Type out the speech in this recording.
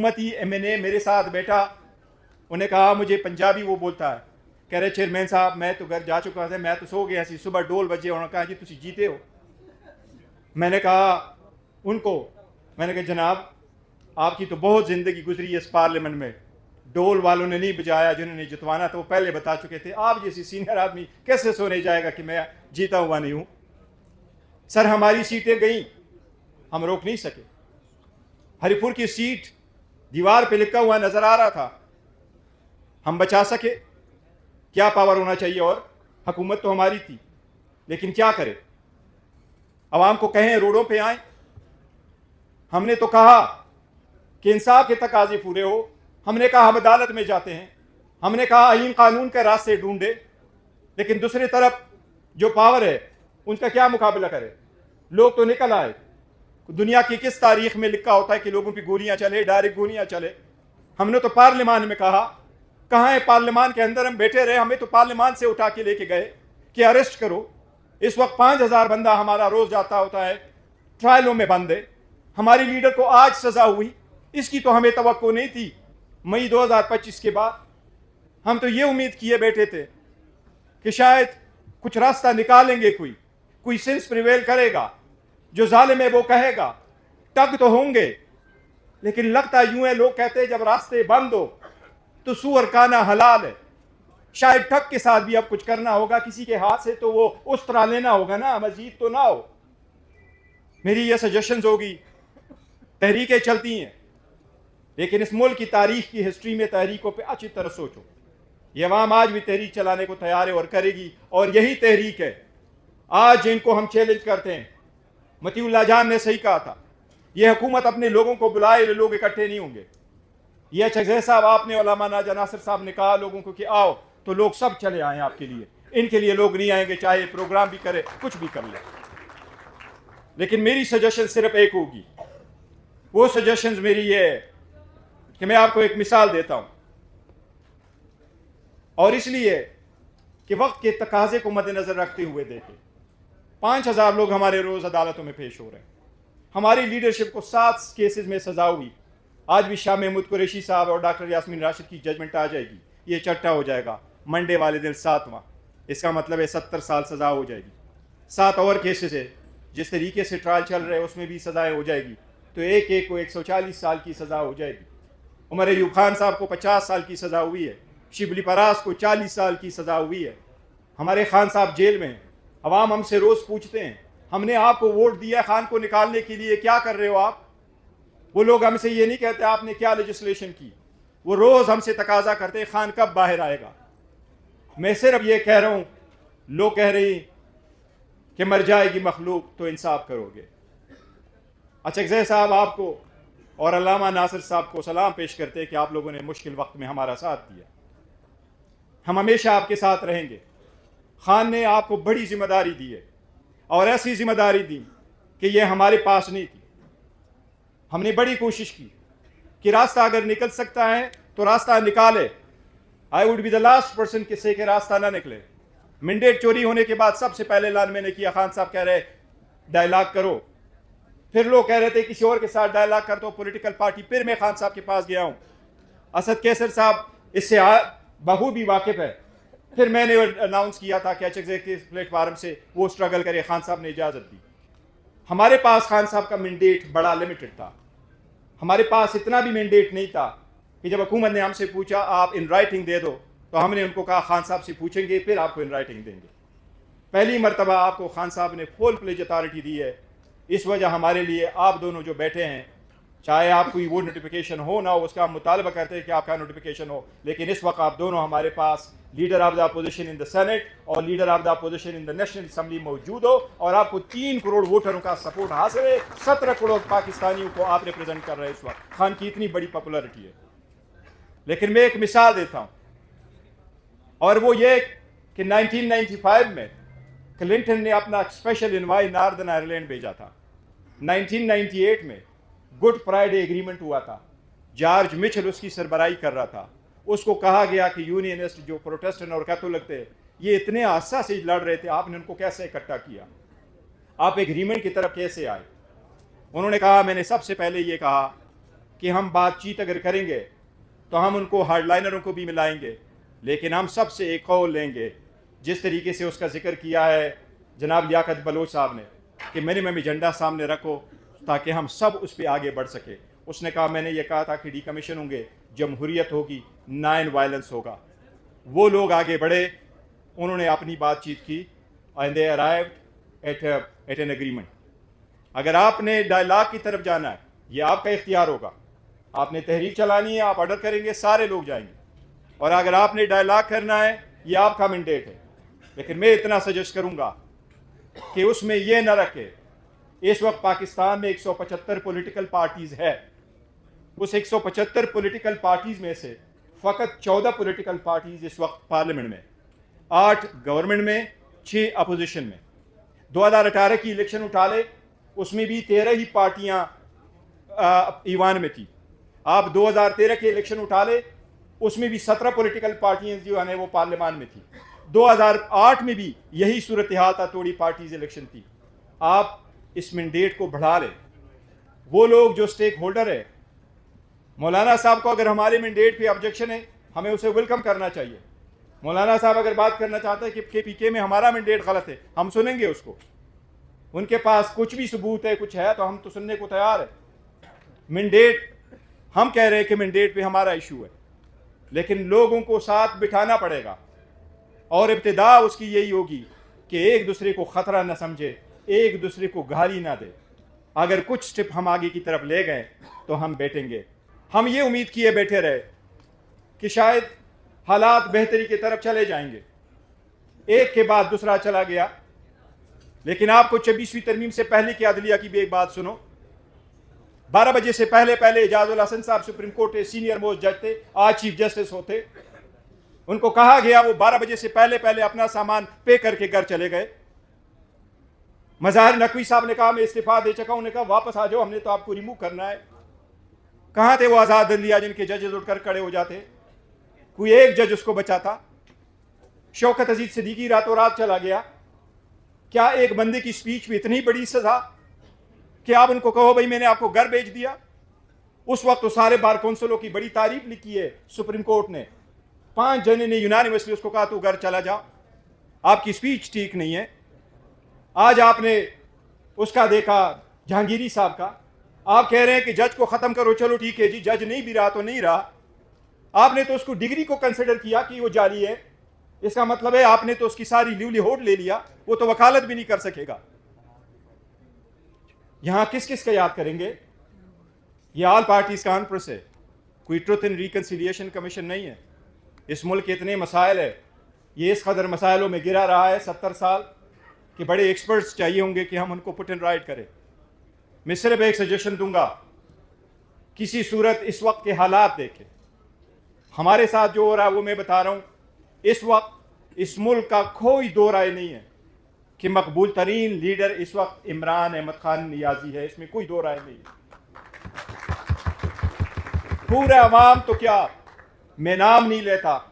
हुकूमती MNA मेरे साथ बैठा, उन्हें कहा मुझे पंजाबी वो बोलता है, कह रहे चेयरमैन साहब मैं तो घर जा चुका था, मैं तो सो गया सी, सुबह डोल बजे। उन्होंने कहा जी तुम जीते हो। मैंने कहा उनको, मैंने कहा जनाब आपकी तो बहुत ज़िंदगी गुजरी है इस पार्लियामेंट में, डोल वालों ने नहीं बजाया, जिन्होंने जितवाना था वो पहले बता चुके थे, आप जैसी सीनियर आदमी कैसे सोने जाएगा कि मैं जीता हुआ नहीं हूँ। सर हमारी सीटें गई, हम रोक नहीं सके। हरिपुर की सीट दीवार पे लिखा हुआ नजर आ रहा था, हम बचा सके। क्या पावर होना चाहिए, और हुकूमत तो हमारी थी, लेकिन क्या करें, अवाम को कहें रोडों पे आए। हमने तो कहा कि इंसाफ के तकाजे पूरे हो, हमने कहा हम अदालत में जाते हैं, हमने कहा आईन कानून के रास्ते ढूंढे, लेकिन दूसरी तरफ जो पावर है उनका क्या मुकाबला करे। लोग तो निकल आए। दुनिया की किस तारीख में लिखा होता है कि लोगों की गोलियां चले, डायरेक्ट गोलियां चले। हमने तो पार्लियामान में कहा, कहाँ है पार्लियामान के अंदर हम बैठे रहे, हमें तो पार्लियामान से उठा के लेके गए कि अरेस्ट करो। इस वक्त 5000 बंदा हमारा रोज जाता होता है, ट्रायलों में बंद है। हमारी लीडर को आज सजा हुई, इसकी तो हमें तवक्को नहीं थी। मई 2025 के बाद हम तो ये उम्मीद किए बैठे थे कि शायद कुछ रास्ता निकालेंगे, कोई सेंस प्रिवेल करेगा, जो जालिम है वो कहेगा टग तो होंगे। लेकिन लगता यूं है, लोग कहते हैं जब रास्ते बंद हो तो सूअर खाना हलाल है। शायद ठग के साथ भी अब कुछ करना होगा, किसी के हाथ से तो वो उस तरह लेना होगा ना, मजीद तो ना हो। मेरी ये सजेशंस होगी, तहरीकें चलती हैं, लेकिन इस मुल्क की तारीख की हिस्ट्री में तहरीकों पे अच्छी तरह सोचो। ये अवाम आज भी तहरीक चलाने को तैयार है और करेगी, और यही तहरीक है आज जिनको हम चैलेंज करते हैं। मतीउल्लाह जान ने सही कहा था, ये हुकूमत अपने लोगों को बुलाए, लोग इकट्ठे नहीं होंगे। ये चगज़े साहब आपने, उलमा नाजा नासिर साहब ने कहा लोगों को कि आओ, तो लोग सब चले आए आपके लिए। इनके लिए लोग नहीं आएंगे, चाहे प्रोग्राम भी करे, कुछ भी कर ले। लेकिन मेरी सजेशन सिर्फ एक होगी, वो सजेशन मेरी ये है कि मैं आपको एक मिसाल देता हूं, और इसलिए कि वक्त के तकाजे को मद्देनजर रखते हुए देखें। 5000 लोग हमारे रोज अदालतों में पेश हो रहे हैं। हमारी लीडरशिप को 7 केसेस में सजा हुई। आज भी शाह महमूद कुरैशी साहब और डॉक्टर यास्मीन राशिद की जजमेंट आ जाएगी, ये चट्टा हो जाएगा मंडे वाले दिन 7वां। इसका मतलब है 70 साल सजा हो जाएगी। 7 और केसेस है, जिस तरीके से ट्रायल चल रहे हैं उसमें भी सजाएं हो जाएगी, तो एक एक को 140 साल की सजा हो जाएगी। उमर अयूब खान साहब को 50 साल की सजा हुई है, शिबली परास को 40 साल की सजा हुई है। हमारे खान साहब जेल में हैं। अवाम हमसे रोज पूछते हैं, हमने आपको वोट दिया खान को निकालने के लिए, क्या कर रहे हो आप? वो लोग हमसे ये नहीं कहते आपने क्या लेजिस्लेशन की, वो रोज हमसे तकाजा करते हैं खान कब बाहर आएगा। मैं सिर्फ ये कह रहा हूं, लोग कह रही कि मर जाएगी मखलूक तो इंसाफ करोगे। अचगज़े साहब आपको और अल्लामा नासिर साहब को सलाम पेश करते हैं कि आप लोगों ने मुश्किल वक्त में हमारा साथ दिया। हम हमेशा आपके साथ रहेंगे। खान ने आपको बड़ी जिम्मेदारी दी है, और ऐसी जिम्मेदारी दी कि ये हमारे पास नहीं थी। हमने बड़ी कोशिश की कि रास्ता अगर निकल सकता है तो रास्ता निकाले। I would be the last person किससे के रास्ता ना निकले। मैंडेट चोरी होने के बाद सबसे पहले ऐलान मैंने किया, खान साहब कह रहे डायलॉग करो, फिर लोग कह रहे थे किसी और के साथ डायलॉग कर दो, पॉलिटिकल पार्टी। फिर मैं खान साहब के पास गया हूं, असद कैसर साहब इससे बखूबी वाकिफ है। फिर मैंने अनाउंस किया था कि एचएक्स के प्लेटफार्म से वो स्ट्रगल करे, खान साहब ने इजाज़त दी। हमारे पास खान साहब का मैंडेट बड़ा लिमिटेड था, हमारे पास इतना भी मैंडेट नहीं था कि जब हुकूमत ने हमसे पूछा आप इन राइटिंग दे दो, तो हमने उनको कहा खान साहब से पूछेंगे फिर आपको इन राइटिंग देंगे। पहली मरतबा आपको खान साहब ने फुल प्लेज अथॉरिटी दी है। इस वजह हमारे लिए आप दोनों जो बैठे हैं, चाहे आप कोई वो नोटिफिकेशन हो ना हो, उसका हम मुतालबा करते हैं कि आपका नोटिफिकेशन हो, लेकिन इस वक्त आप दोनों हमारे पास leader of the opposition in the senate और leader of the opposition in the national assembly मौजूद हो, और आपको 3 करोड़ वोटरों का सपोर्ट हासिल है। 17 करोड़ पाकिस्तानियों को आप रिप्रेजेंट कर रहे हैं। इस वक्त खान की इतनी बड़ी पॉपुलरिटी है। लेकिन मैं एक मिसाल देता हूं, और वो ये कि 1995 में क्लिंटन ने अपना स्पेशल इन्वाई नॉर्दर्न आयरलैंड भेजा था। 1998 में गुड फ्राइडे एग्रीमेंट हुआ था, जॉर्ज मिचेल उसकी सरबराही कर रहा था। उसको कहा गया कि यूनियनिस्ट जो प्रोटेस्टेंट और कैथोलिक थे, ये इतने आस्था से लड़ रहे थे, आपने उनको कैसे इकट्ठा किया, आप एग्रीमेंट की तरफ कैसे आए? उन्होंने कहा मैंने सबसे पहले ये कहा कि हम बातचीत अगर करेंगे तो हम उनको हार्डलाइनरों को भी मिलाएंगे, लेकिन हम सबसे एक कौल लेंगे जिस तरीके से उसका जिक्र किया है जनाब लियाकत बलोच साहब ने कि मिनिमम एजेंडा सामने रखो ताकि हम सब उस पर आगे बढ़ सके। उसने कहा, मैंने ये कहा था कि डीकमीशन होंगे, जमहूरियत होगी, नॉन वायलेंस होगा। वो लोग आगे बढ़े, उन्होंने अपनी बातचीत की and they arrived at an agreement. अगर आपने डायलॉग की तरफ जाना है, ये आपका इख्तियार होगा। आपने तहरीक चलानी है, आप ऑर्डर करेंगे, सारे लोग जाएंगे। और अगर आपने डायलॉग करना है, ये आपका मैंडेट है। लेकिन मैं इतना सजेस्ट करूंगा कि उसमें यह न रखे, इस वक्त पाकिस्तान में 175 पॉलिटिकल पार्टीज है। उस 175 पॉलिटिकल पार्टीज में से फ़कत 14 पॉलिटिकल पार्टीज इस वक्त पार्लियामेंट में, 8 गवर्नमेंट में, 6 अपोजिशन में। 2018 की इलेक्शन उठा ले, उसमें भी 13 ही पार्टियां ईवान में थी। आप 2013 के इलेक्शन उठा ले, उसमें भी 17 पॉलिटिकल पार्टियां जो है वो पार्लियामान में थी। 2008 में भी यही सूरत हाल था, थोड़ी पार्टीज इलेक्शन थी। आप इस मैंडेट को बढ़ा लें। वो लोग जो स्टेक होल्डर है, मौलाना साहब को अगर हमारे मैंडेट पे ऑब्जेक्शन है, हमें उसे वेलकम करना चाहिए। मौलाना साहब अगर बात करना चाहते हैं कि KPK में हमारा मैंडेट गलत है, हम सुनेंगे उसको। उनके पास कुछ भी सबूत है, कुछ है तो हम तो सुनने को तैयार है। मैंडेट, हम कह रहे हैं कि मैंडेट पे हमारा इशू है, लेकिन लोगों को साथ बिठाना पड़ेगा और इब्तिदा उसकी यही होगी कि एक दूसरे को खतरा न समझे, एक दूसरे को गाली ना दे। अगर कुछ स्टेप हम आगे की तरफ ले गए तो हम बैठेंगे। हम ये उम्मीद किए बैठे रहे कि शायद हालात बेहतरी की तरफ चले जाएंगे, एक के बाद दूसरा चला गया। लेकिन आपको 26वीं तरमीम से पहले की अदलिया की भी एक बात सुनो। 12 बजे से पहले एजाजुल हसन साहब सुप्रीम कोर्ट के सीनियर मोस्ट जज थे, आज चीफ जस्टिस होते। उनको कहा गया वो 12 बजे से पहले अपना सामान पे करके घर चले गए। मज़ाहिर नकवी साहब ने कहा मैं इस्तीफा दे चुका हूं। उन्होंने कहा वापस आ जाओ, हमने तो आपको रिमूव करना है। कहां थे वो आजाद अदलिया जिनके जजेस उठकर खड़े हो जाते? कोई एक जज उसको बचाता? शौकत अजीज सिद्दीकी रातों रात चला गया। क्या एक बंदे की स्पीच में इतनी बड़ी सजा कि आप उनको कहो भाई मैंने आपको घर भेज दिया? उस वक्त तो सारे बार कौंसलों की बड़ी तारीफ लिखी है सुप्रीम कोर्ट ने। 5 जने ने यूनानिमसली उसको कहा तू घर चला जा, आपकी स्पीच ठीक नहीं है। आज आपने उसका देखा जहांगीरी साहब का, आप कह रहे हैं कि जज को खत्म करो, चलो ठीक है जी, जज नहीं भी रहा तो नहीं रहा। आपने तो उसको डिग्री को कंसिडर किया कि वो जाली है। इसका मतलब है आपने तो उसकी सारी लिवलीहुड ले लिया, वो तो वकालत भी नहीं कर सकेगा। यहां किस किस का याद करेंगे? ये ऑल पार्टीज कॉन्फ्रेंस है, कोई ट्रुथ एंड रिकंसिलिएशन कमीशन नहीं है। इस मुल्क के इतने मसाइल है, ये इस कदर मसाइलों में गिरा रहा है 70 साल कि बड़े एक्सपर्ट्स चाहिए होंगे कि हम उनको पुट एंड राइट करें। मैं सिर्फ एक सजेशन दूंगा, किसी सूरत इस वक्त के हालात देखें। हमारे साथ जो हो रहा है वो मैं बता रहा हूं। इस वक्त इस मुल्क का कोई दो राय नहीं है कि मकबूल तरीन लीडर इस वक्त इमरान अहमद खान नियाजी है, इसमें कोई दो राय नहीं है। पूरा अवाम तो क्या, मैं नाम नहीं लेता,